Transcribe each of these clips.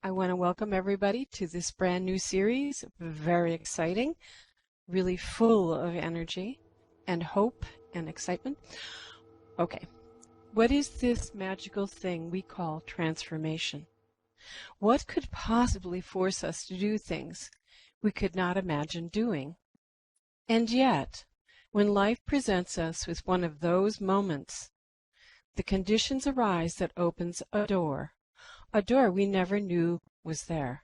I want to welcome everybody to this brand new series. Very exciting, really full of energy and hope and excitement. Okay, what is this magical thing we call transformation? What could possibly force us to do things we could not imagine doing? And yet, when life presents us with one of those moments, the conditions arise that opens a door we never knew was there.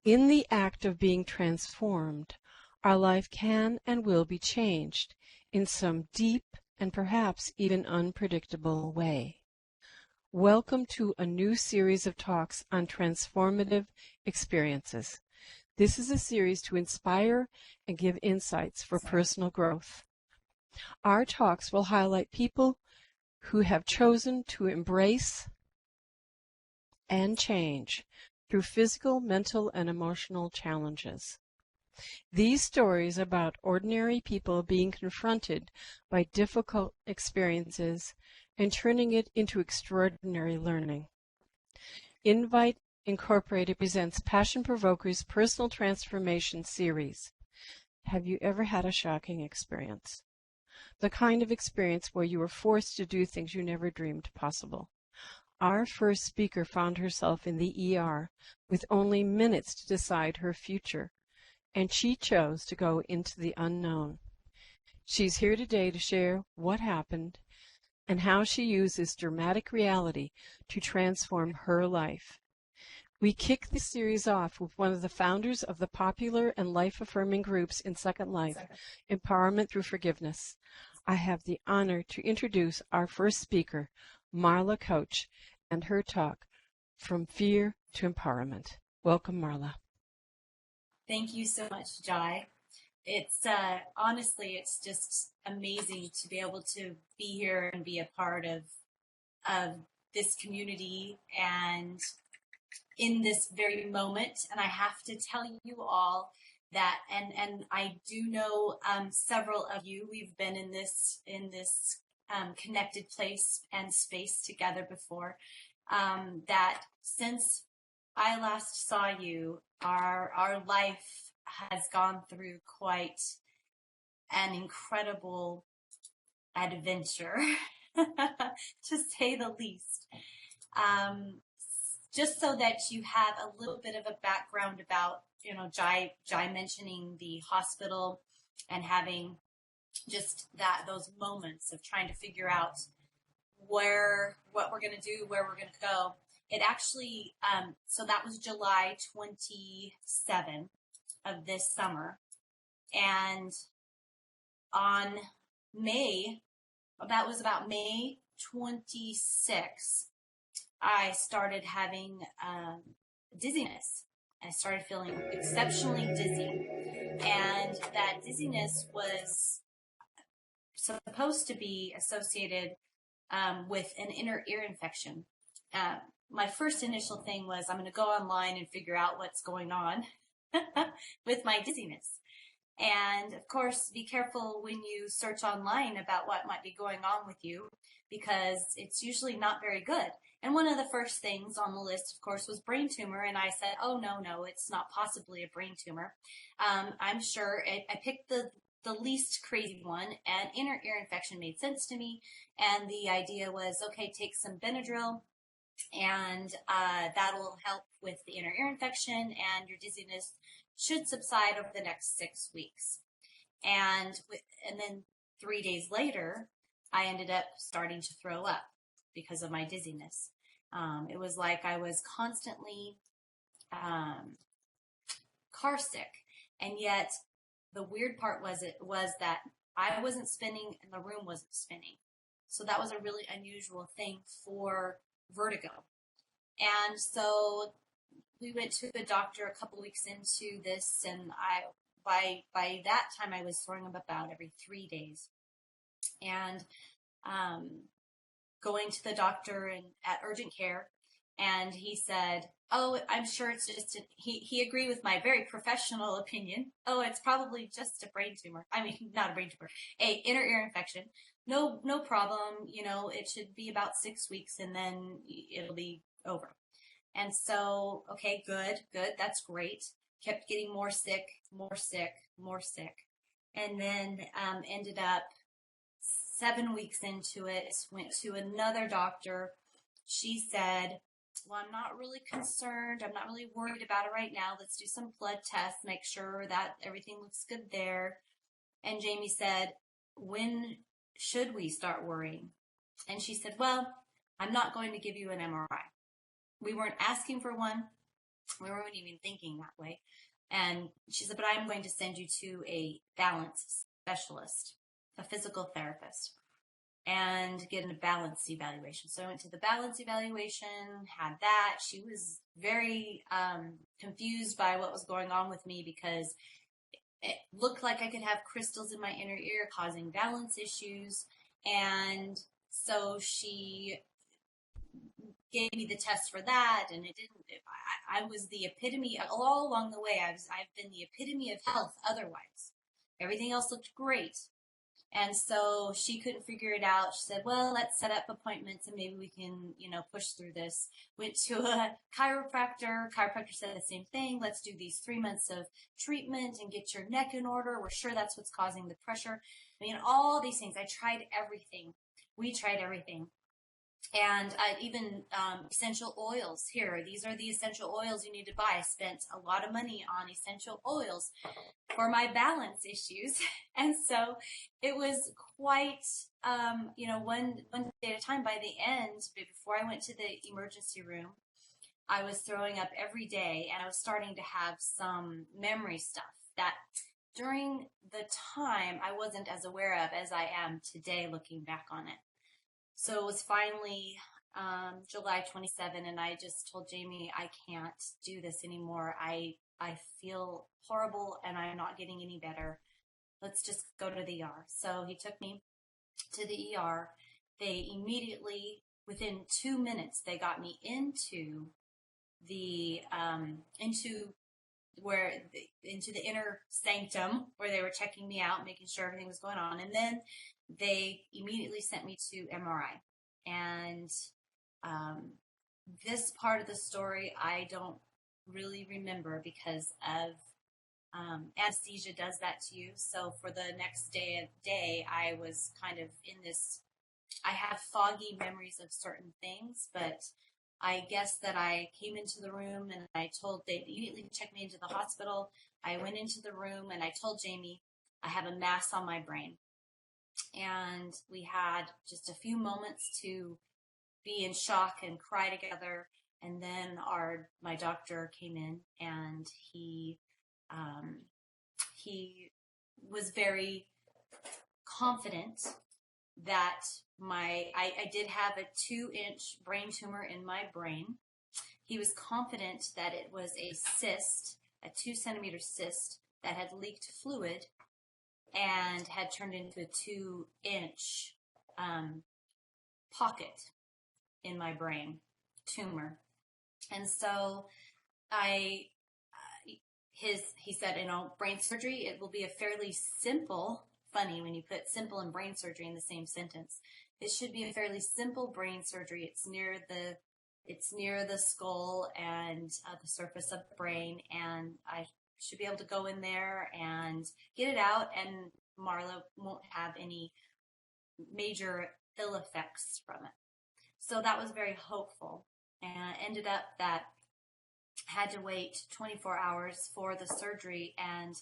In the act of being transformed, our life can and will be changed in some deep and perhaps even unpredictable way. Welcome to a new series of talks on transformative experiences. This is a series to inspire and give insights for personal growth. Our talks will highlight people who have chosen to embrace and change through physical, mental, and emotional challenges. These stories about ordinary people being confronted by difficult experiences and turning it into extraordinary learning. Invite Incorporated presents Passion Provoker's Personal Transformation Series. Have you ever had a shocking experience? The kind of experience where you were forced to do things you never dreamed possible. Our first speaker found herself in the ER with only minutes to decide her future, and she chose to go into the unknown. She's here today to share what happened and how she used this dramatic reality to transform her life. We kick the series off with one of the founders of the popular and life-affirming groups in Second Life, Empowerment Through Forgiveness. I have the honor to introduce our first speaker, Marla Couch, and her talk, From Fear to Empowerment. Welcome, Marla. Thank you so much, Jai. It's honestly, it's just amazing to be able to be here and be a part of this community and in this very moment. And I have to tell you all that, and I do know several of you. We've been in this connected place and space together before. That since I last saw you, our life has gone through quite an incredible adventure, to say the least. Just so that you have a little bit of a background about, Jai mentioning the hospital and having just those moments of trying to figure out what we're going to do, where we're going to go. It actually, so that was July 27 of this summer. And on that was about May 26, I started having dizziness. I started feeling exceptionally dizzy. And that dizziness was supposed to be associated with an inner ear infection. My first initial thing was I'm going to go online and figure out what's going on with my dizziness. And of course, be careful when you search online about what might be going on with you, because it's usually not very good. And one of the first things on the list, of course, was brain tumor. And I said, oh, no, it's not possibly a brain tumor. I'm sure I picked the least crazy one, and inner ear infection made sense to me. And the idea was, okay, take some Benadryl, and that'll help with the inner ear infection, and your dizziness should subside over the next 6 weeks. And then 3 days later, I ended up starting to throw up because of my dizziness. It was like I was constantly car sick, and yet the weird part was that I wasn't spinning and the room wasn't spinning. So that was a really unusual thing for vertigo. And so we went to the doctor a couple weeks into this, and by that time I was throwing up about every 3 days. And going to the doctor at urgent care, and he said, oh, I'm sure it's just, he agreed with my very professional opinion. Oh, it's probably just a brain tumor. I mean, not a brain tumor, a inner ear infection. No problem. It should be about 6 weeks and then it'll be over. And so, okay, good, that's great. Kept getting more sick, more sick, more sick. And then ended up 7 weeks into it, went to another doctor. She said, well, I'm not really concerned. I'm not really worried about it right now. Let's do some blood tests, make sure that everything looks good there. And Jamie said, when should we start worrying? And she said, well, I'm not going to give you an MRI. We weren't asking for one. We weren't even thinking that way. And she said, but I'm going to send you to a balance specialist, a physical therapist, and get a balance evaluation. So I went to the balance evaluation, had that. She was very confused by what was going on with me because it looked like I could have crystals in my inner ear causing balance issues. And so she gave me the test for that, and it didn't. I was the epitome all along the way. I've been the epitome of health. Otherwise, everything else looked great, and so she couldn't figure it out. She said, "Well, let's set up appointments, and maybe we can, push through this." Went to a chiropractor. Chiropractor said the same thing. Let's do these 3 months of treatment and get your neck in order. We're sure that's what's causing the pressure. I mean, all these things. I tried everything. We tried everything. And even essential oils here. These are the essential oils you need to buy. I spent a lot of money on essential oils for my balance issues. And so it was quite, one day at a time. By the end, before I went to the emergency room, I was throwing up every day, and I was starting to have some memory stuff that during the time I wasn't as aware of as I am today looking back on it. So it was finally July 27, and I just told Jamie, I can't do this anymore. I feel horrible, and I'm not getting any better. Let's just go to the ER. So he took me to the ER. They immediately, within 2 minutes, they got me into the inner sanctum where they were checking me out, making sure everything was going on. And then they immediately sent me to MRI. And this part of the story I don't really remember because of anesthesia does that to you. So for the next day, I was kind of in this, I have foggy memories of certain things, but I guess that I came into the room and they immediately checked me into the hospital. I went into the room and I told Jamie, I have a mass on my brain. And we had just a few moments to be in shock and cry together. And then my doctor came in, and he was very confident that I did have a 2-inch brain tumor in my brain. He was confident that it was a cyst, a 2-centimeter cyst that had leaked fluid and had turned into a 2-inch pocket in my brain, tumor. And so he said, brain surgery, it will be a fairly simple, funny when you put simple and brain surgery in the same sentence. It should be a fairly simple brain surgery. It's near the skull and the surface of the brain, and I should be able to go in there and get it out, and Marla won't have any major ill effects from it. So that was very hopeful, and it ended up that I had to wait 24 hours for the surgery, and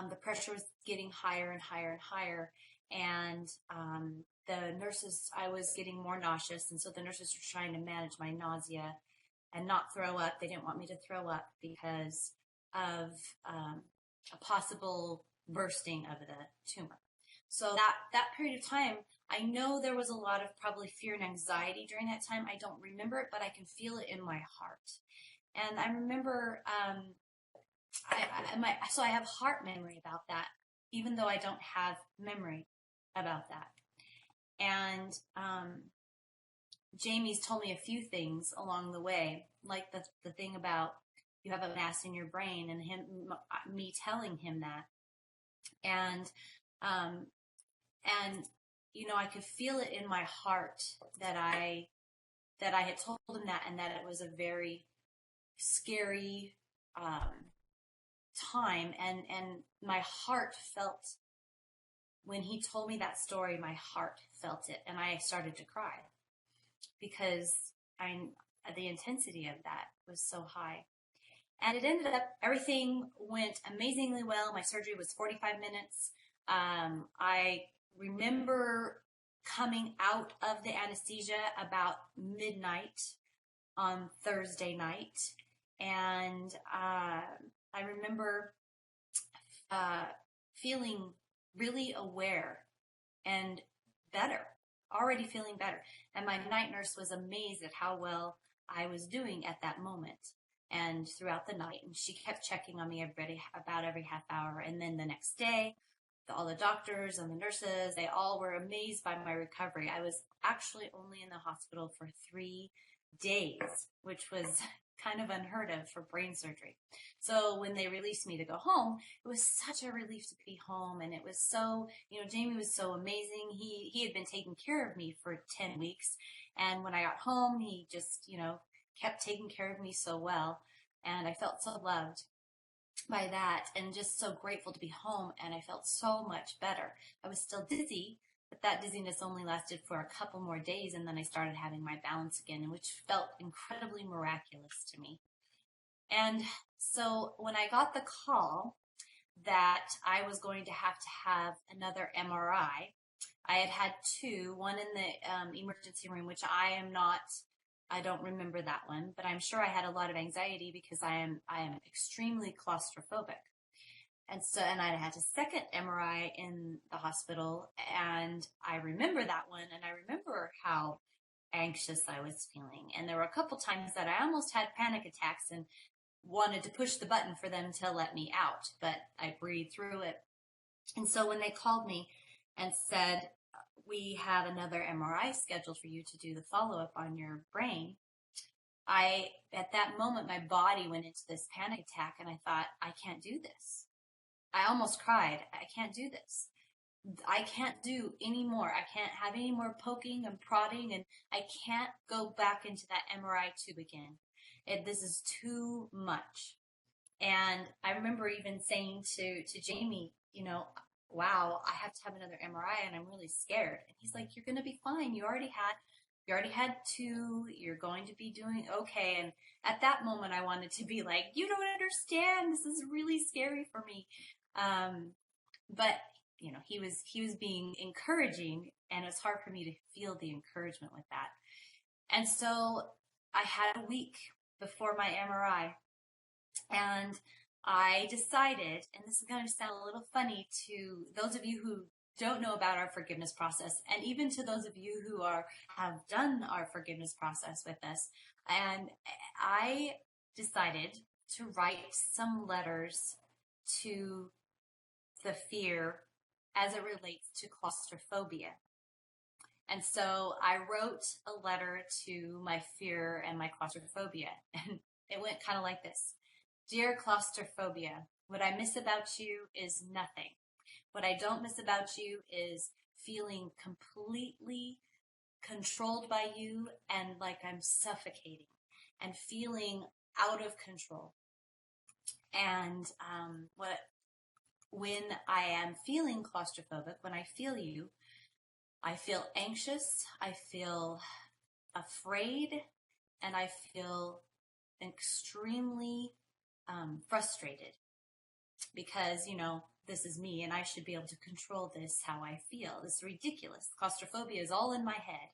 the pressure was getting higher and higher and higher, and the nurses, I was getting more nauseous, and so the nurses were trying to manage my nausea and not throw up. They didn't want me to throw up because of a possible bursting of the tumor. So that period of time, I know there was a lot of probably fear and anxiety during that time. I don't remember it, but I can feel it in my heart. And I remember, so I have heart memory about that, even though I don't have memory about that. And Jamie's told me a few things along the way, like the thing about you have a mass in your brain, and me telling him that. And I could feel it in my heart that I had told him that, and that it was a very scary time, and my heart felt, when he told me that story, my heart felt it, and I started to cry because the intensity of that was so high. And it ended up, everything went amazingly well. My surgery was 45 minutes. I remember coming out of the anesthesia about midnight on Thursday night. And I remember feeling really aware and better, already feeling better. And my night nurse was amazed at how well I was doing at that moment and throughout the night. And she kept checking on me about every half hour. And then the next day, all the doctors and the nurses, they all were amazed by my recovery. I was actually only in the hospital for 3 days, which was kind of unheard of for brain surgery. So when they released me to go home, it was such a relief to be home. And it was so, Jamie was so amazing. He had been taking care of me for 10 weeks. And when I got home, he just, kept taking care of me so well. And I felt so loved by that, and just so grateful to be home. And I felt so much better. I was still dizzy, but that dizziness only lasted for a couple more days, and then I started having my balance again, which felt incredibly miraculous to me. And so when I got the call that I was going to have another MRI, I had 2, one in the emergency room, which I don't remember that one, but I'm sure I had a lot of anxiety because I am extremely claustrophobic. And I had a second MRI in the hospital, and I remember that one, and I remember how anxious I was feeling. And there were a couple times that I almost had panic attacks and wanted to push the button for them to let me out, but I breathed through it. And so when they called me and said, we have another MRI scheduled for you to do the follow-up on your brain, at that moment, my body went into this panic attack, and I thought, I can't do this. I almost cried. I can't do this. I can't do any more. I can't have any more poking and prodding, and I can't go back into that MRI tube again. This is too much. And I remember even saying to Jamie, wow, I have to have another MRI, and I'm really scared. And he's like, you're going to be fine. You already had 2. You're going to be doing okay. And at that moment, I wanted to be like, you don't understand. This is really scary for me. But he was being encouraging, and it was hard for me to feel the encouragement with that. And so I had a week before my MRI, and I decided, and this is going to sound a little funny to those of you who don't know about our forgiveness process, and even to those of you who have done our forgiveness process with us, and I decided to write some letters to the fear as it relates to claustrophobia. And so I wrote a letter to my fear and my claustrophobia, and it went kind of like this. Dear claustrophobia, what I miss about you is nothing. What I don't miss about you is feeling completely controlled by you and like I'm suffocating and feeling out of control. And when I am feeling claustrophobic, when I feel you, I feel anxious, I feel afraid, and I feel extremely frustrated because, this is me and I should be able to control this, how I feel. This is ridiculous. Claustrophobia is all in my head.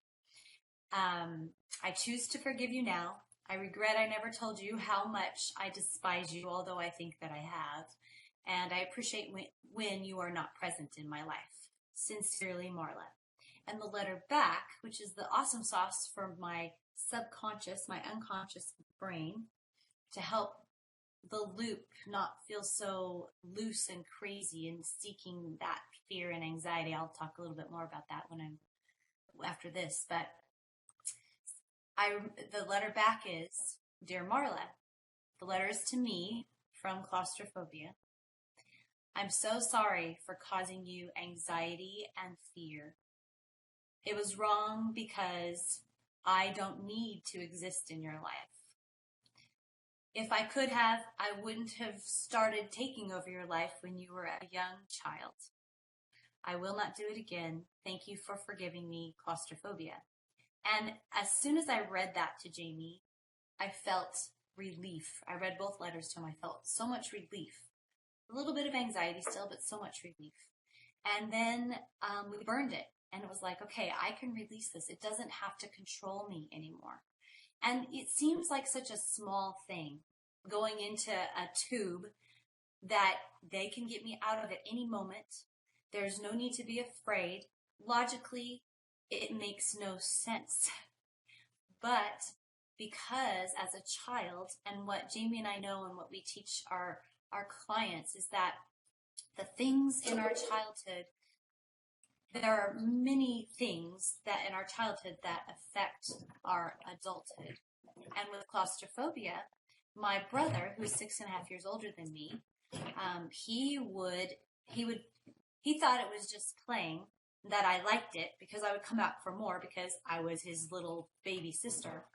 I choose to forgive you now. I regret I never told you how much I despise you, although I think that I have. And I appreciate when you are not present in my life. Sincerely, Marla. And the letter back, which is the awesome sauce for my subconscious, my unconscious brain, to help the loop not feel so loose and crazy and seeking that fear and anxiety. I'll talk a little bit more about that after this. But the letter back is, Dear Marla, the letter is to me from claustrophobia. I'm so sorry for causing you anxiety and fear. It was wrong because I don't need to exist in your life. If I could have, I wouldn't have started taking over your life when you were a young child. I will not do it again. Thank you for forgiving me, claustrophobia. And as soon as I read that to Jamie, I felt relief. I read both letters to him. I felt so much relief. A little bit of anxiety still, but so much relief. And then we burned it. And it was like, okay, I can release this. It doesn't have to control me anymore. And it seems like such a small thing, going into a tube, that they can get me out of at any moment. There's no need to be afraid. Logically, it makes no sense. But because as a child, and what Jamie and I know and what we teach our clients is that the things in our childhood, there are many things that in our childhood that affect our adulthood. And with claustrophobia, my brother, who's 6.5 years older than me, he thought it was just playing, that I liked it because I would come out for more because I was his little baby sister.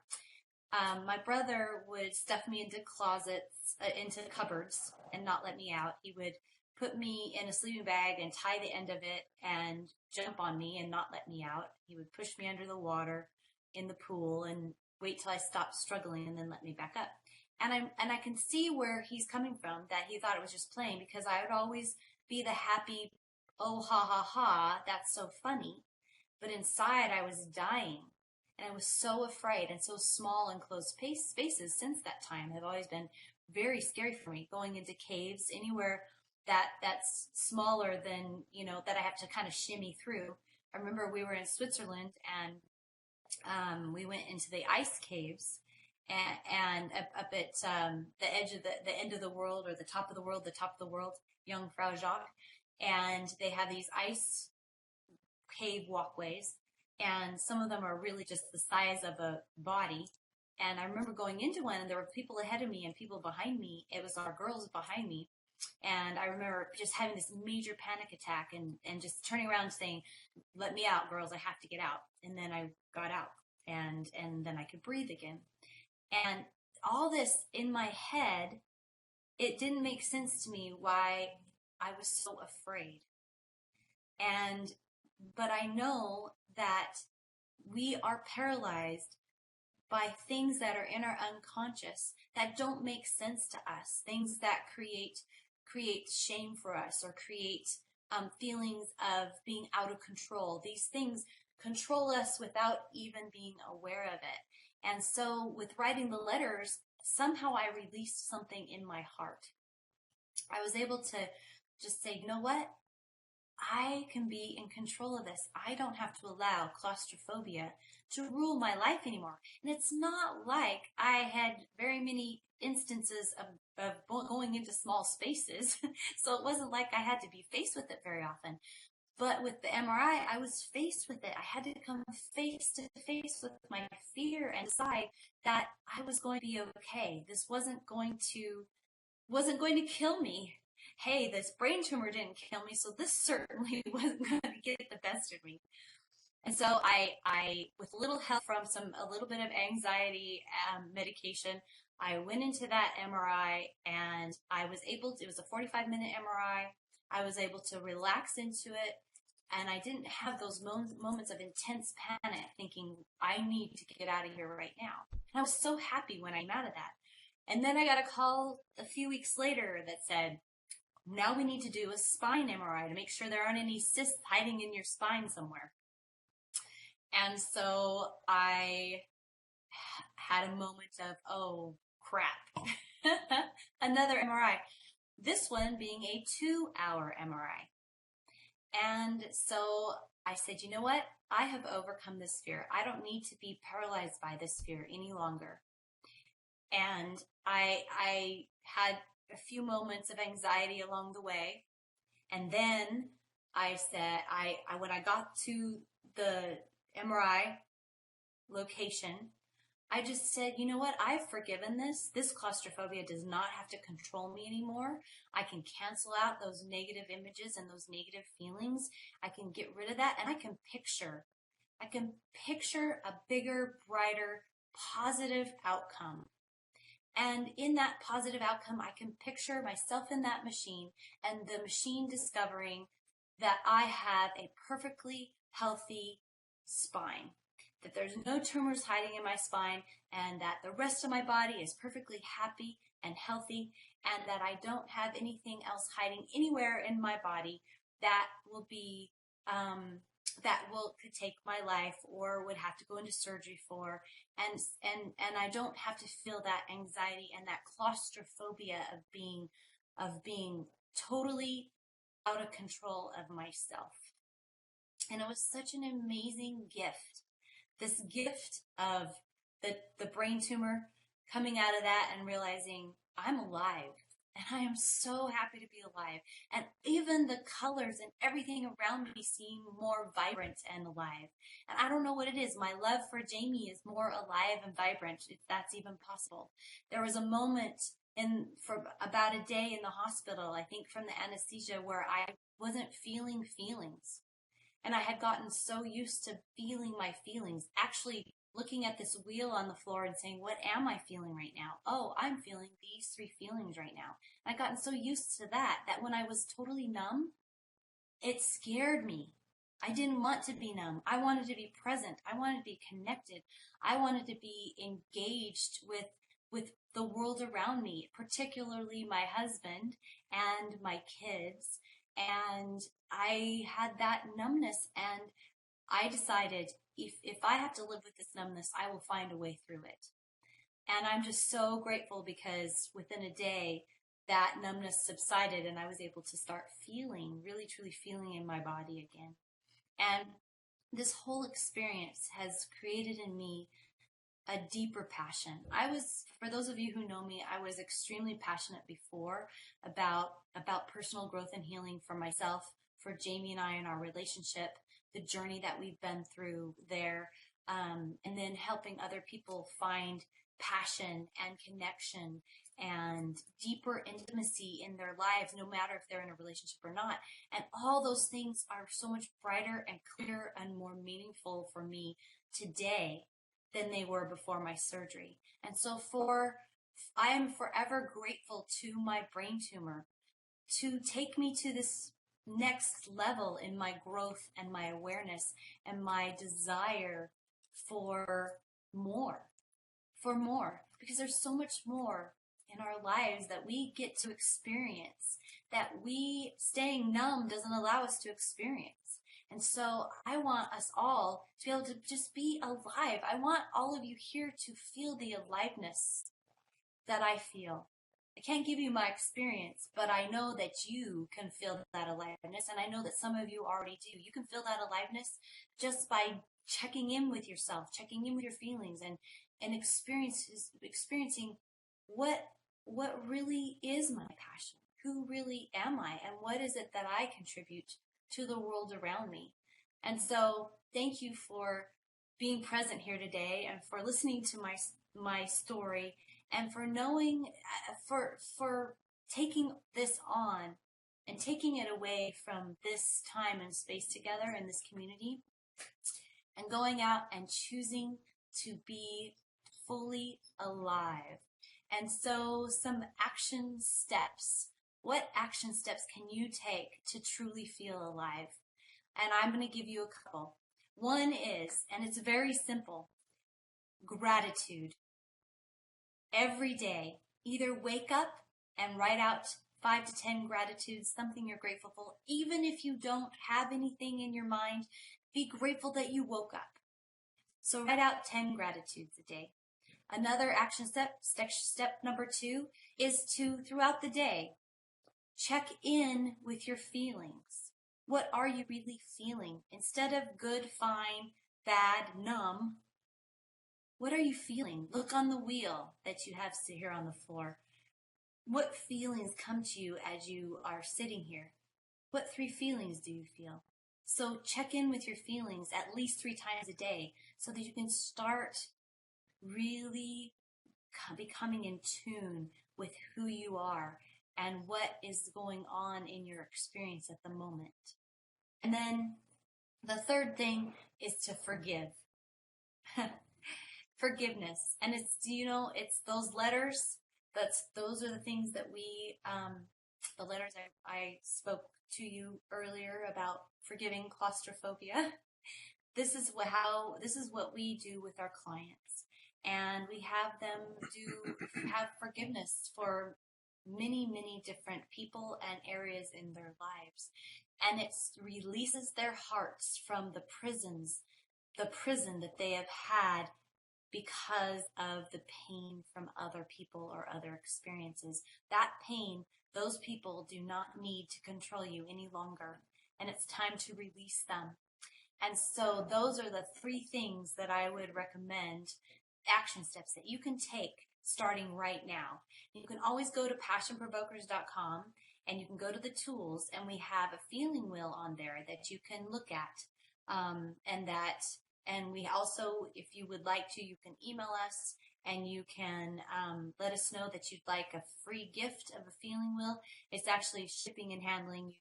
My brother would stuff me into closets, into cupboards, and not let me out. He would put me in a sleeping bag and tie the end of it and jump on me and not let me out. He would push me under the water in the pool and wait till I stopped struggling and then let me back up. And I can see where he's coming from, that he thought it was just playing, because I would always be the happy, oh, ha, ha, ha, that's so funny. But inside I was dying, and I was so afraid, and so small and closed spaces since that time have always been very scary for me. Going into caves, anywhere that's smaller than, that I have to kind of shimmy through. I remember we were in Switzerland, and we went into the ice caves, and up at the edge of the end of the world, or the top of the world, Jungfrau Joch, and they have these ice cave walkways, and some of them are really just the size of a body. And I remember going into one, and there were people ahead of me and people behind me. It was our girls behind me. And I remember just having this major panic attack and just turning around and saying, let me out, girls, I have to get out. And then I got out, and then I could breathe again. And all this in my head, it didn't make sense to me why I was so afraid. But I know that we are paralyzed by things that are in our unconscious that don't make sense to us, things that create shame for us, or create feelings of being out of control. These things control us without even being aware of it. And so with writing the letters, somehow I released something in my heart. I was able to just say, you know what? I can be in control of this. I don't have to allow claustrophobia to rule my life anymore. And it's not like I had very many instances of going into small spaces. So it wasn't like I had to be faced with it very often. But with the MRI, I was faced with it. I had to come face to face with my fear and decide that I was going to be okay. This wasn't going to kill me. Hey, this brain tumor didn't kill me, so this certainly wasn't going to get the best of me. And so I with a little help from a little bit of anxiety medication, I went into that MRI, and I was able to, it was a 45-minute MRI. I was able to relax into it, and I didn't have those moments of intense panic thinking, I need to get out of here right now. And I was so happy when I came out of that. And then I got a call a few weeks later that said, now we need to do a spine MRI to make sure there aren't any cysts hiding in your spine somewhere. And so I had a moment of, oh, crap. Another MRI. This one being a 2-hour MRI. And so I said, you know what? I have overcome this fear. I don't need to be paralyzed by this fear any longer. And I had a few moments of anxiety along the way. And then I said, when I got to the MRI location, I just said, you know what? I've forgiven this. This claustrophobia does not have to control me anymore. I can cancel out those negative images and those negative feelings. I can get rid of that, and I can picture a bigger, brighter, positive outcome. And in that positive outcome, I can picture myself in that machine and the machine discovering that I have a perfectly healthy spine, that there's no tumors hiding in my spine, and that the rest of my body is perfectly happy and healthy, and that I don't have anything else hiding anywhere in my body that will be could take my life or would have to go into surgery for, and I don't have to feel that anxiety and that claustrophobia of being totally out of control of myself. And it was such an amazing gift. This gift of the brain tumor, coming out of that and realizing I'm alive. And I am so happy to be alive. And even the colors and everything around me seem more vibrant and alive. And I don't know what it is. My love for Jamie is more alive and vibrant, if that's even possible. There was a moment for about a day in the hospital, I think from the anesthesia, where I wasn't feeling feelings. And I had gotten so used to feeling my feelings, actually looking at this wheel on the floor and saying, what am I feeling right now? Oh, I'm feeling these 3 feelings right now. And I'd gotten so used to that when I was totally numb, it scared me. I didn't want to be numb. I wanted to be present. I wanted to be connected. I wanted to be engaged with the world around me, particularly my husband and my kids. And I had that numbness, and I decided if I have to live with this numbness, I will find a way through it. And I'm just so grateful because within a day, that numbness subsided and I was able to start feeling, really truly feeling in my body again. And this whole experience has created in me a deeper passion. For those of you who know me, I was extremely passionate before about personal growth and healing for myself, for Jamie and I in our relationship, the journey that we've been through there, and then helping other people find passion and connection and deeper intimacy in their lives, no matter if they're in a relationship or not. And all those things are so much brighter and clearer and more meaningful for me today than they were before my surgery. And so I am forever grateful to my brain tumor to take me to this next level in my growth and my awareness and my desire for more, because there's so much more in our lives that we get to experience that staying numb doesn't allow us to experience. And so I want us all to be able to just be alive. I want all of you here to feel the aliveness that I feel. I can't give you my experience, but I know that you can feel that aliveness, and I know that some of you already do. You can feel that aliveness just by checking in with yourself, checking in with your feelings, and experiencing what really is my passion. Who really am I, and what is it that I contribute to the world around me? And so thank you for being present here today and for listening to my story and for knowing, for taking this on and taking it away from this time and space together in this community and going out and choosing to be fully alive. And so some action steps. What action steps can you take to truly feel alive? And I'm going to give you a couple. One is, and it's very simple, gratitude. Every day, either wake up and write out 5 to 10 gratitudes, something you're grateful for. Even if you don't have anything in your mind, be grateful that you woke up. So write out 10 gratitudes a day. Another action step number 2, is to, throughout the day, check in with your feelings. What are you really feeling? Instead of good, fine, bad, numb, what are you feeling? Look on the wheel that you have here on the floor. What feelings come to you as you are sitting here? What 3 feelings do you feel? So check in with your feelings at least 3 times a day so that you can start really becoming in tune with who you are and what is going on in your experience at the moment. And then the third thing is to forgive. Forgiveness. And it's those letters those are the things that we, the letters I spoke to you earlier about forgiving claustrophobia. This is what we do with our clients. And we have them have forgiveness for many, many different people and areas in their lives. And it releases their hearts from the prison that they have had because of the pain from other people or other experiences. That pain, those people do not need to control you any longer. And it's time to release them. And so those are the 3 things that I would recommend, action steps that you can take starting right now. You can always go to passionprovokers.com and you can go to the tools, and we have a feeling wheel on there that you can look at. And we also, if you would like to, you can email us and you can let us know that you'd like a free gift of a feeling wheel. It's actually shipping and handling.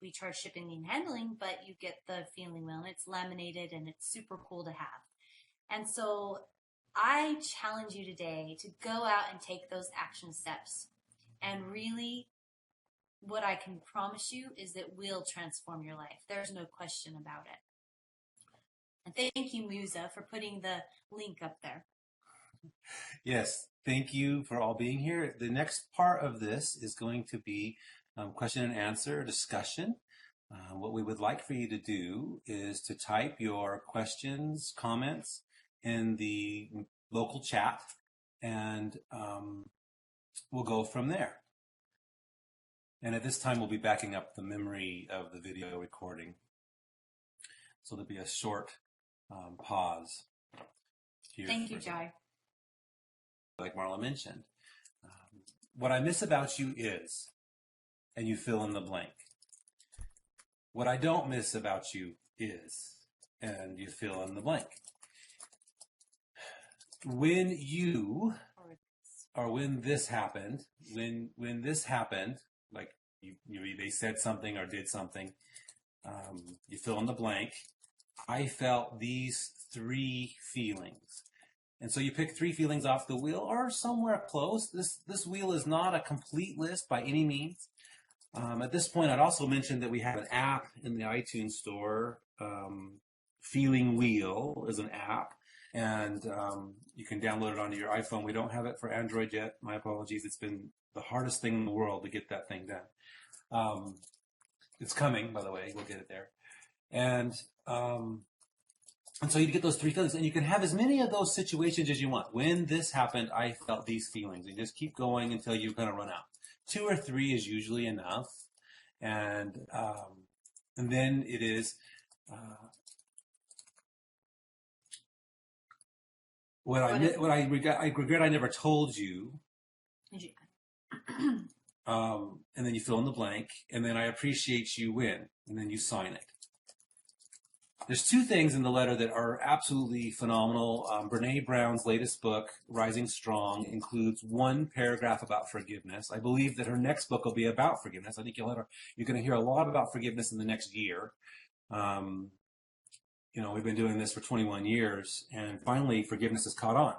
We charge shipping and handling, but you get the feeling wheel, and it's laminated and it's super cool to have. And so I challenge you today to go out and take those action steps. And really, what I can promise you is it will transform your life. There's no question about it. And thank you, Musa, for putting the link up there. Yes, thank you for all being here. The next part of this is going to be question and answer discussion. What we would like for you to do is to type your questions, comments in the local chat, and we'll go from there. And at this time, we'll be backing up the memory of the video recording. So there'll be a short pause here. Thank you, Jai. Like Marla mentioned, what I miss about you is, and you fill in the blank. What I don't miss about you is, and you fill in the blank. When you, or when this happened, when this happened, like they said something or did something, you fill in the blank. I felt these 3 feelings. And so you pick 3 feelings off the wheel or somewhere close. This wheel is not a complete list by any means. At this point, I'd also mention that we have an app in the iTunes store. Feeling Wheel is an app, and you can download it onto your iPhone. We don't have it for Android yet. My apologies. It's been the hardest thing in the world to get that thing done. It's coming, by the way. We'll get it there. And so you get those 3 feelings, and you can have as many of those situations as you want. When this happened, I felt these feelings. And just keep going until you kind of run out. 2 or 3 is usually enough. And then it is what I regret I never told you. And then you fill in the blank, and then I appreciate you when, and then you sign it. There's 2 things in the letter that are absolutely phenomenal. Brene Brown's latest book, Rising Strong, includes 1 paragraph about forgiveness. I believe that her next book will be about forgiveness. I think you're going to hear a lot about forgiveness in the next year. We've been doing this for 21 years, and finally forgiveness has caught on.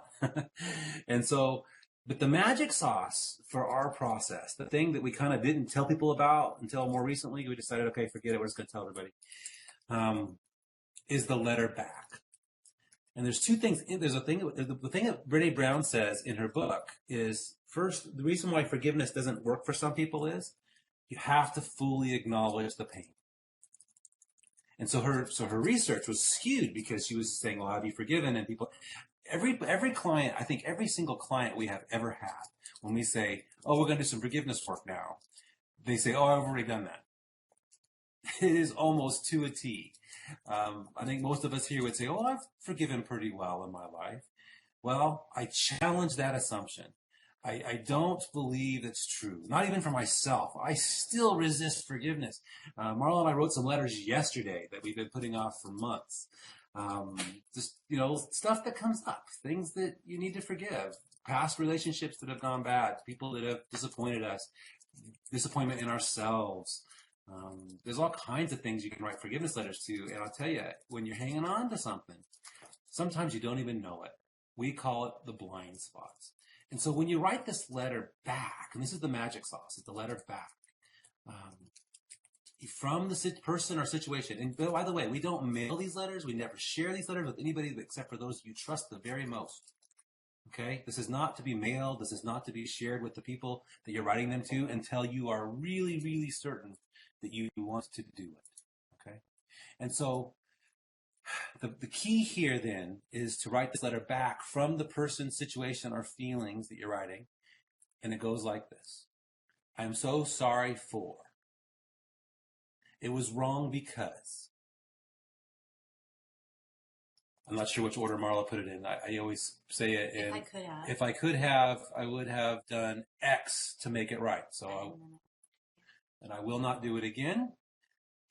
And so, but the magic sauce for our process, the thing that we kind of didn't tell people about until more recently, we decided, okay, forget it, we're just going to tell everybody, is the letter back. And there's 2 things. There's the thing that Brene Brown says in her book is, first, the reason why forgiveness doesn't work for some people is you have to fully acknowledge the pain. And so her research was skewed because she was saying, well, have you forgiven? And people, every client, I think every single client we have ever had, when we say, oh, we're going to do some forgiveness work now, they say, oh, I've already done that. It is almost to a T. I think most of us here would say, oh, I've forgiven pretty well in my life. Well, I challenge that assumption. I don't believe it's true. Not even for myself. I still resist forgiveness. Marla and I wrote some letters yesterday that we've been putting off for months. Just, stuff that comes up, things that you need to forgive, past relationships that have gone bad, people that have disappointed us, disappointment in ourselves. There's all kinds of things you can write forgiveness letters to. And I'll tell you, when you're hanging on to something, sometimes you don't even know it. We call it the blind spots. And so when you write this letter back, and this is the magic sauce, is the letter back, from the person or situation. And by the way, we don't mail these letters. We never share these letters with anybody except for those you trust the very most. Okay? This is not to be mailed. This is not to be shared with the people that you're writing them to until you are really, really certain that you want to do it. Okay? And so the key here then is to write this letter back from the person, situation, or feelings that you're writing. And it goes like this. I am so sorry for. It was wrong because. I'm not sure which order Marla put it in. I always say it in. If I could have, I would have done X to make it right. And I will not do it again.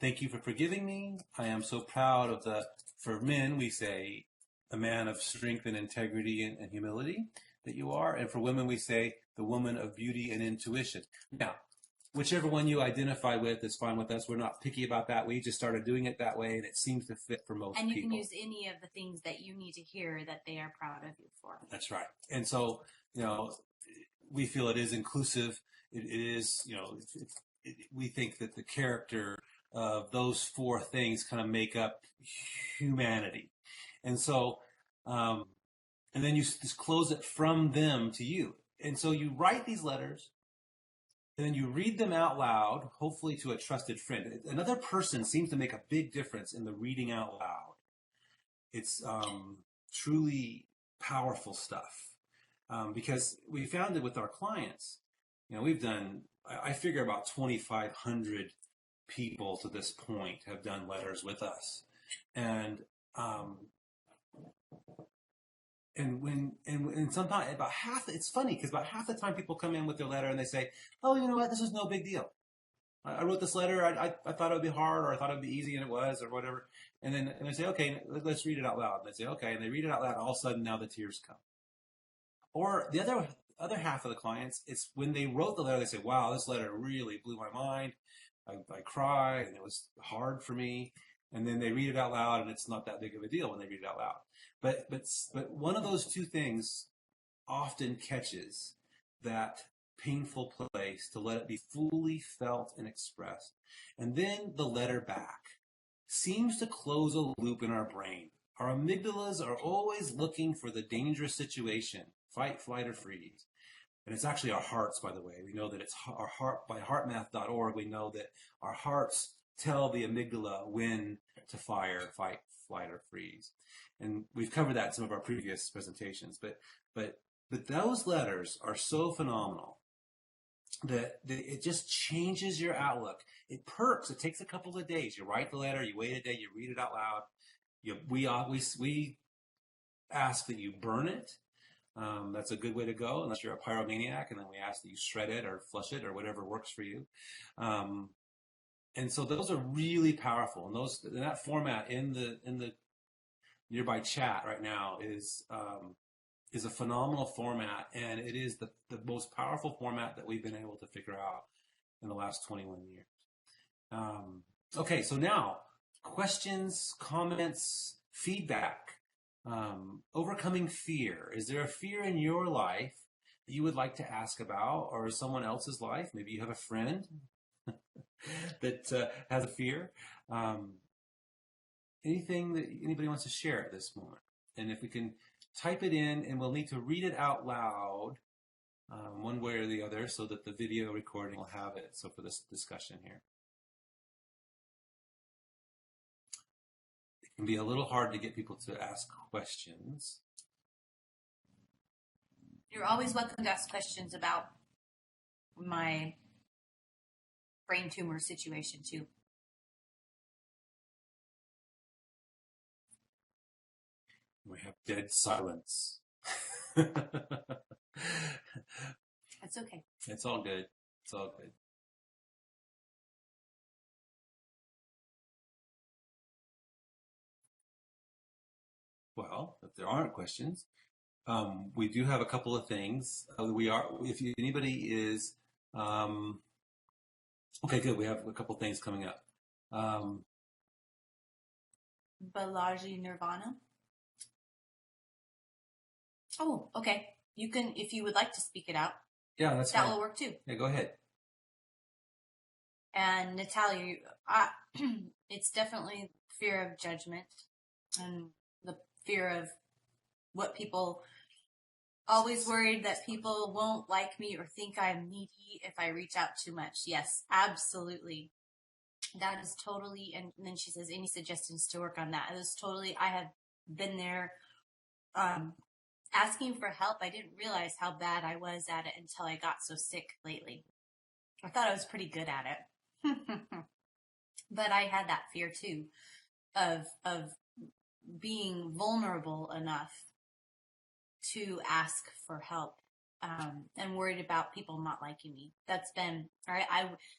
Thank you for forgiving me. I am so proud of for men, we say, a man of strength and integrity and humility that you are. And for women, we say, the woman of beauty and intuition. Now, whichever one you identify with is fine with us. We're not picky about that. We just started doing it that way, and it seems to fit for most people. And you can use any of the things that you need to hear that they are proud of you for. That's right. And so, we feel it is inclusive. It is, we think that the character of those four things kind of make up humanity. And so, and then you just close it from them to you. And so you write these letters, and then you read them out loud, hopefully to a trusted friend. Another person seems to make a big difference in the reading out loud. It's truly powerful stuff. Because we found it with our clients. We've done, I figure about 2,500 people to this point have done letters with us. And sometimes about half, it's funny because about half the time people come in with their letter and they say, oh, you know what, this is no big deal. I wrote this letter, I thought it would be hard, or I thought it would be easy, and it was, or whatever. And I say, okay, let's read it out loud. And they say, okay, and they read it out loud, and all of a sudden now the tears come. Or the other half of the clients, it's when they wrote the letter, they say, wow, this letter really blew my mind. I cry, and it was hard for me. And then they read it out loud, and it's not that big of a deal when they read it out loud. But one of those two things often catches that painful place to let it be fully felt and expressed. And then the letter back seems to close a loop in our brain. Our amygdalas are always looking for the dangerous situation, fight, flight, or freeze. And it's actually our hearts, by the way. We know that it's our heart. By heartmath.org, we know that our hearts tell the amygdala when to fire, fight, flight, or freeze. And we've covered that in some of our previous presentations. But those letters are so phenomenal that it just changes your outlook. It perks. It takes a couple of days. You write the letter, you wait a day, you read it out loud. We ask that you burn it. That's a good way to go, unless you're a pyromaniac, and then we ask that you shred it or flush it or whatever works for you. And so those are really powerful. And in that format in the nearby chat right now is a phenomenal format, and it is the most powerful format that we've been able to figure out in the last 21 years. Okay, so now questions, comments, feedback. Overcoming fear. Is there a fear in your life that you would like to ask about, or someone else's life? Maybe you have a friend that has a fear. Anything that anybody wants to share at this moment. And if we can type it in, and we'll need to read it out loud one way or the other so that the video recording will have it. So for this discussion here. It can be a little hard to get people to ask questions. You're always welcome to ask questions about my brain tumor situation too. We have dead silence. That's okay. It's all good. It's all good. Well, if there aren't questions, we do have a couple of things. Anybody is, okay, good. We have a couple of things coming up. Balaji Nirvana. Oh, okay. You can, if you would like to speak it out, Yeah, that's that fine. will work too. Yeah, go ahead. And Natalia, it's definitely fear of judgment and the fear of what people, always worried that people won't like me or think I'm needy if I reach out too much. Yes, absolutely. That is totally, and then she says, any suggestions to work on that? It is totally, I have been there, asking for help. I didn't realize how bad I was at it until I got so sick lately. I thought I was pretty good at it. But I had that fear too of being vulnerable enough to ask for help, and worried about people not liking me. That's been, all right.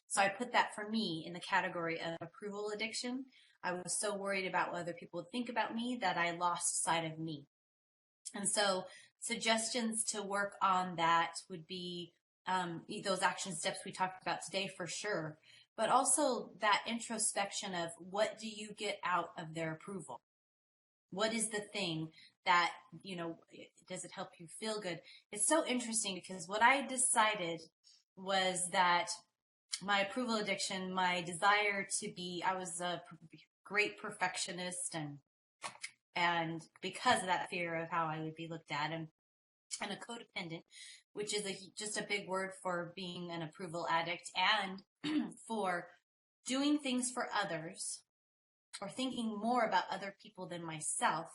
So I put that for me in the category of approval addiction. I was so worried about what other people would think about me that I lost sight of me. And so suggestions to work on that would be, those action steps we talked about today for sure, but also that introspection of what do you get out of their approval? What is the thing that, does it help you feel good? It's so interesting because what I decided was that my approval addiction, my desire to be, I was a great perfectionist and because of that fear of how I would be looked at and a codependent, which is just a big word for being an approval addict and for doing things for others or thinking more about other people than myself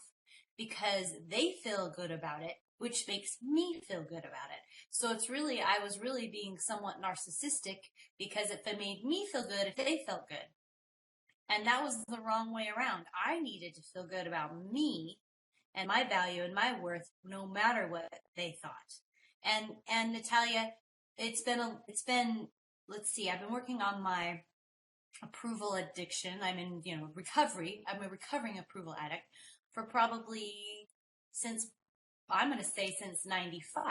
because they feel good about it, which makes me feel good about it. So it's really, I was really being somewhat narcissistic because if it made me feel good, if they felt good. And that was the wrong way around. I needed to feel good about me and my value and my worth no matter what they thought. And Natalia, it's been, let's see, I've been working on my approval addiction. I'm in, recovery. I'm a recovering approval addict for probably since 95.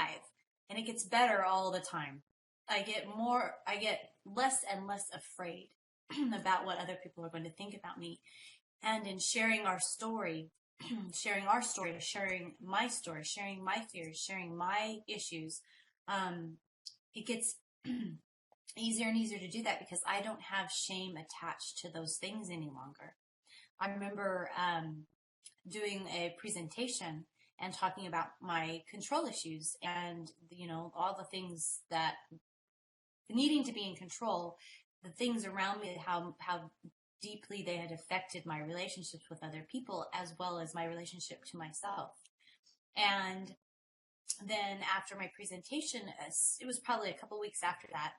And it gets better all the time. I get less and less afraid about what other people are going to think about me. And in sharing our story, sharing my story, sharing my fears, sharing my issues, it gets easier and easier to do that because I don't have shame attached to those things any longer. I remember doing a presentation and talking about my control issues and, all the things that needing to be in control, the things around me, how deeply they had affected my relationships with other people as well as my relationship to myself. And then after my presentation, it was probably a couple weeks after that,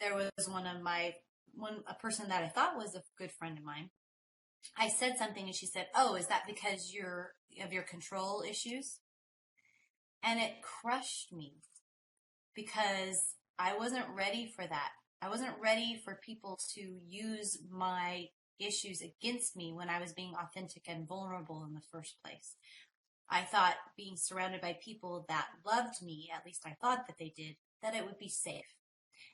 there was a person that I thought was a good friend of mine. I said something and she said, "Oh, is that because of your control issues?" And it crushed me because I wasn't ready for that. I wasn't ready for people to use my issues against me when I was being authentic and vulnerable in the first place. I thought being surrounded by people that loved me, at least I thought that they did, that it would be safe.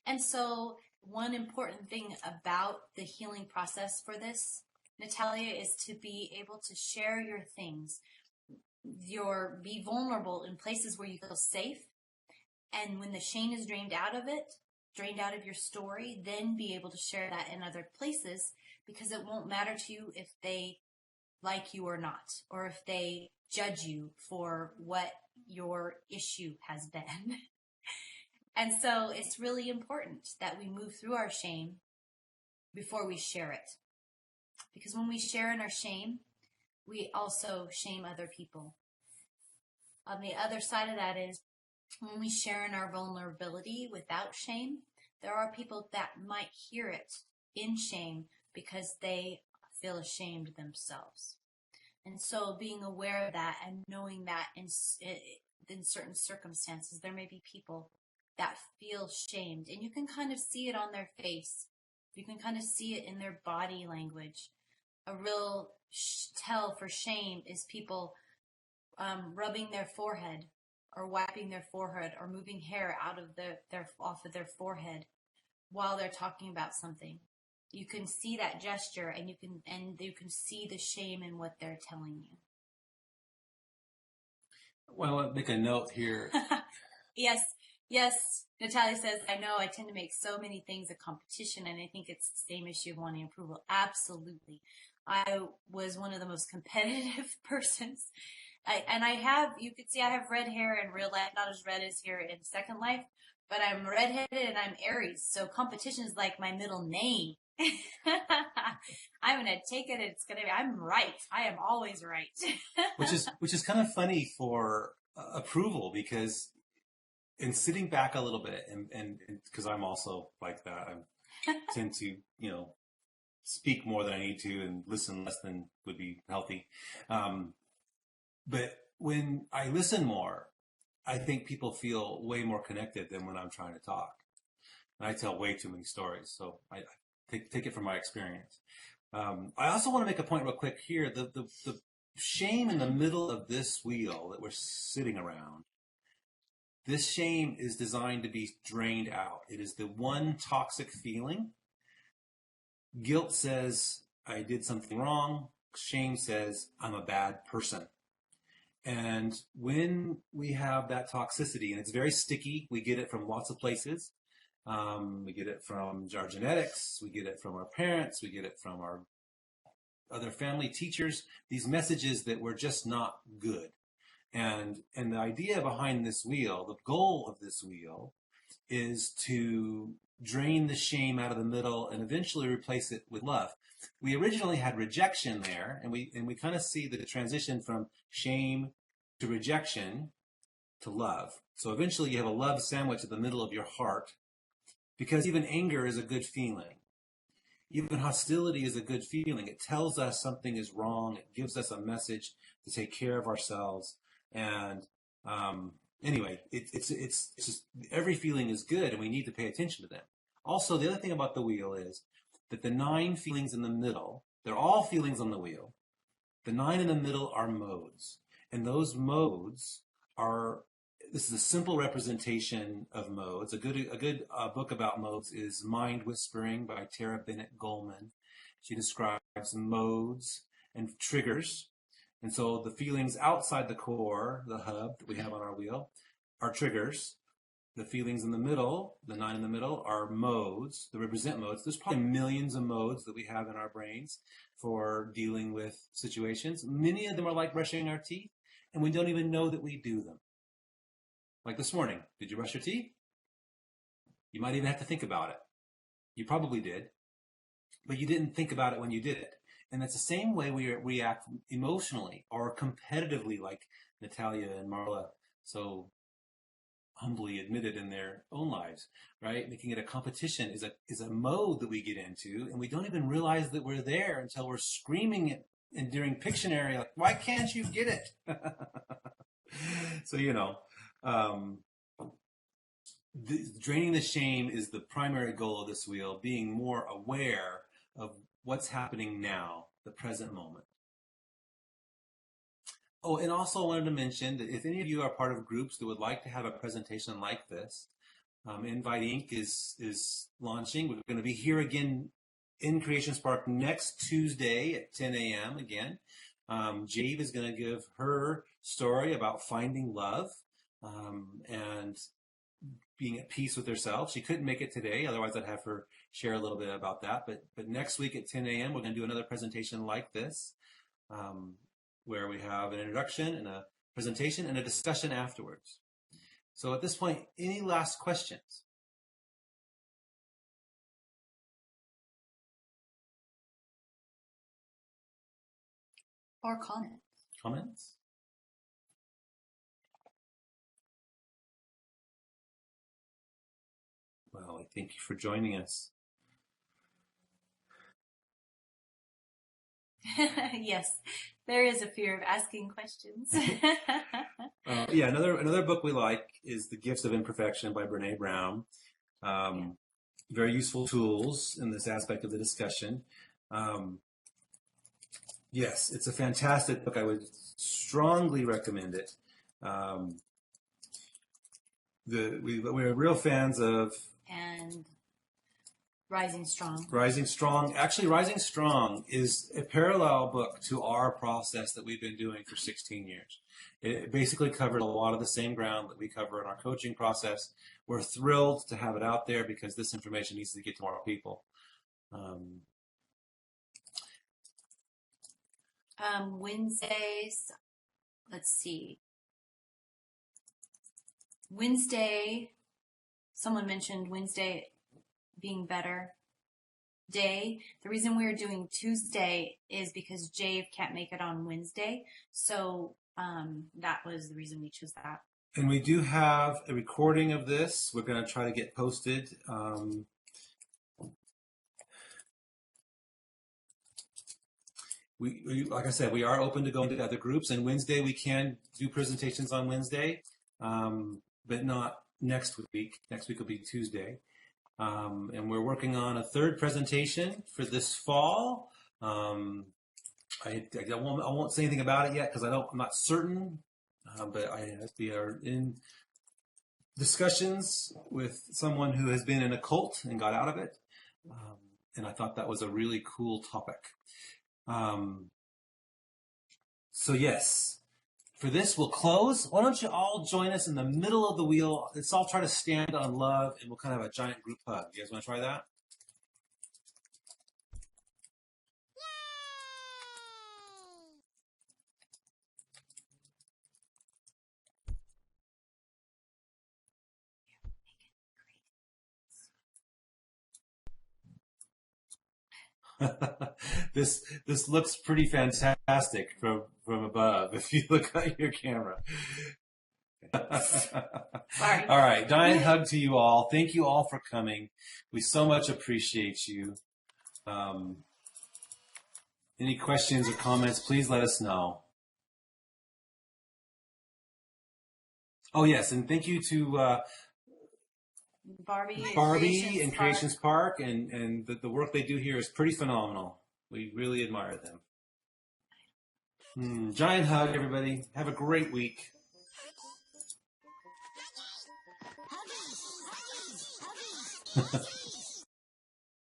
And so one important thing about the healing process for this, Natalia, is to be able to share your things, be vulnerable in places where you feel safe. And when the shame is drained out of your story, then be able to share that in other places because it won't matter to you if they like you or not, or if they judge you for what your issue has been. And so it's really important that we move through our shame before we share it. Because when we share in our shame, we also shame other people. On the other side of that is when we share in our vulnerability without shame, there are people that might hear it in shame because they feel ashamed themselves. And so being aware of that and knowing that in certain circumstances, there may be people that feel shamed, and you can kind of see it on their face. You can kind of see it in their body language. A real tell for shame is people rubbing their forehead or wiping their forehead or moving hair off of their forehead while they're talking about something. You can see that gesture and you can see the shame in what they're telling you. Well, I'll make a note here. Yes, yes. Natalia says, I know I tend to make so many things a competition, and I think it's the same issue of wanting approval. Absolutely. I was one of the most competitive persons. You could see I have red hair in real life, not as red as here in Second Life, but I'm redheaded and I'm Aries, so competition is like my middle name. I'm going to take it. I'm right. I am always right. which is kind of funny for approval, because in sitting back a little bit, and because I'm also like that, I tend to, speak more than I need to and listen less than would be healthy. But when I listen more, I think people feel way more connected than when I'm trying to talk. And I tell way too many stories, so I take it from my experience. I also want to make a point real quick here. The shame in the middle of this wheel that we're sitting around, this shame is designed to be drained out. It is the one toxic feeling. Guilt says, I did something wrong. Shame says, I'm a bad person. And when we have that toxicity, and it's very sticky, we get it from lots of places. We get it from our genetics. We get it from our parents. We get it from our other family teachers. These messages that we're just not good. And the idea behind this wheel, the goal of this wheel, is to drain the shame out of the middle and eventually replace it with love. We originally had rejection there, and we kind of see the transition from shame to rejection to love. So eventually you have a love sandwich at the middle of your heart, because even anger is a good feeling. Even hostility is a good feeling. It tells us something is wrong. It gives us a message to take care of ourselves. And anyway, it's just, every feeling is good, and we need to pay attention to them. Also, the other thing about the wheel is that the 9 feelings in the middle, they're all feelings on the wheel. The 9 in the middle are modes. And those modes are, this is a simple representation of modes. A good book about modes is Mind Whispering by Tara Bennett Goldman. She describes modes and triggers. And so the feelings outside the core, the hub that we have on our wheel, are triggers. The feelings in the middle, the 9 in the middle, are modes, that represent modes. There's probably millions of modes that we have in our brains for dealing with situations. Many of them are like brushing our teeth, and we don't even know that we do them. Like this morning, did you brush your teeth? You might even have to think about it. You probably did, but you didn't think about it when you did it. And that's the same way we react emotionally or competitively, like Natalia and Marla so humbly admitted in their own lives, right? Making it a competition is a mode that we get into, and we don't even realize that we're there until we're screaming it and during Pictionary, like, why can't you get it? So, draining the shame is the primary goal of this wheel, being more aware of what's happening now, the present moment. Oh, and also I wanted to mention that if any of you are part of groups that would like to have a presentation like this, Invite Inc. is launching. We're going to be here again in Creation Spark next Tuesday at 10 a.m. again. Jade is going to give her story about finding love and being at peace with herself. She couldn't make it today, otherwise I'd have her share a little bit about that. But next week at 10 a.m. we're going to do another presentation like this, where we have an introduction and a presentation and a discussion afterwards. So at this point, any last questions? Or comments? Comments? Well, I thank you for joining us. Yes, there is a fear of asking questions. Yeah, another book we like is The Gifts of Imperfection by Brene Brown. Very useful tools in this aspect of the discussion. Yes, it's a fantastic book. I would strongly recommend it. We're real fans of. And Rising Strong. Rising Strong. Actually, Rising Strong is a parallel book to our process that we've been doing for 16 years. It basically covered a lot of the same ground that we cover in our coaching process. We're thrilled to have it out there because this information needs to get to more people. Wednesdays, let's see. Wednesday, someone mentioned Wednesday being better day. The reason we're doing Tuesday is because Jave can't make it on Wednesday. So that was the reason we chose that. And we do have a recording of this. We're going to try to get posted. We, like I said, we are open to going to other groups. And Wednesday, we can do presentations on Wednesday, but not next week. Next week will be Tuesday. And we're working on a third presentation for this fall. I won't say anything about it yet because I'm not certain, but we are in discussions with someone who has been in a cult and got out of it. And I thought that was a really cool topic. So yes, for this we'll close. Why don't you all join us in the middle of the wheel? Let's all try to stand on love and we'll kind of have a giant group hug. You guys want to try that? This looks pretty fantastic from above if you look at your camera. Sorry. All right, giant hug to you all. Thank you all for coming. We so much appreciate you. Any questions or comments, please let us know. Oh yes, and thank you to Barbie and Creations Park, and the work they do here is pretty phenomenal. We really admire them. Giant hug, everybody. Have a great week.